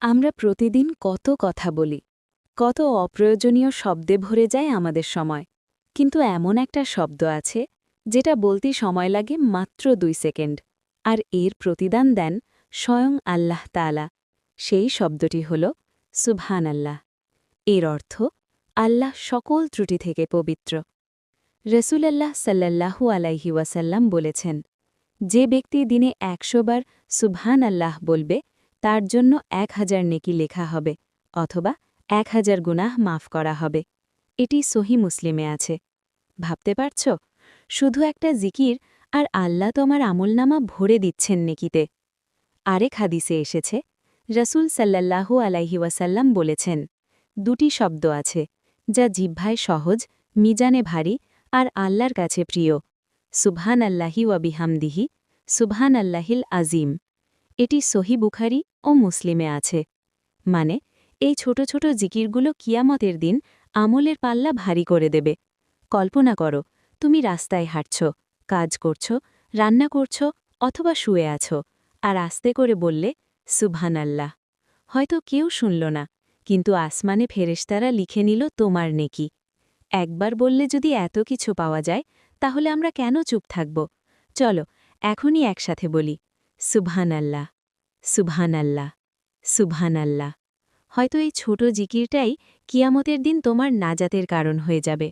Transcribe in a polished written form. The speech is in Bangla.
আমরা প্রতিদিন কত কথা বলি, কত অপ্রয়োজনীয় শব্দে ভরে যায় আমাদের সময়। কিন্তু এমন একটা শব্দ আছে যেটা বলতে সময় লাগে মাত্র 2 সেকেন্ড, আর এর প্রতিদান দেন স্বয়ং আল্লাহ তাআলা। সেই শব্দটি হল সুবহান আল্লাহ। এর অর্থ আল্লাহ সকল ত্রুটি থেকে পবিত্র। রসুলাল্লাহ সাল্লাল্লাহু আলাইহি ওয়াসাল্লাম বলেছেন, যে ব্যক্তি দিনে 100 বার সুবহান আল্লাহ বলবে তার জন্য 1000 নেকি লেখা হবে, অথবা 1000 গুনাহ মাফ করা হবে। এটি সহি মুসলিমে আছে। ভাবতে পারছ, শুধু একটা জিকির আর আল্লাহ তোমার আমলনামা ভরে দিচ্ছেন নেকিতে। আরেক হাদিসে এসেছে, রসুল সাল্লাল্লাহু আলাইহি ওয়াসাল্লাম বলেছেন, দুটি শব্দ আছে যা জিহ্বায় সহজ, মিজানে ভারী আর আল্লাহর কাছে প্রিয়, সুবহান আল্লাহি ওয়া বিহামদিহি, সুবহান আল্লাহিল আজিম। এটি সহি বুখারি ও মুসলিমে আছে। মানে, এই ছোট ছোট জিকিরগুলো কিয়ামতের দিন আমলের পাল্লা ভারী করে দেবে। কল্পনা করো, তুমি রাস্তায় হাঁটছ, কাজ করছ, রান্না করছ অথবা শুয়ে আছো, আর আস্তে করে বললে সুবহান আল্লাহ। হয়তো কেউ শুনল না, কিন্তু আসমানে ফেরেশতারা লিখে নিল তোমার নেকি। একবার বললে যদি এত কিছু পাওয়া যায়, তাহলে আমরা কেন চুপ থাকব? চলো এখনই একসাথে বলি, সুবহান আল্লাহ, সুবহান আল্লাহ, সুবহান আল্লাহ। হয়তো এই ছোট জিকিরটাই কিয়ামতের দিন তোমার নাজাতের কারণ হয়ে যাবে।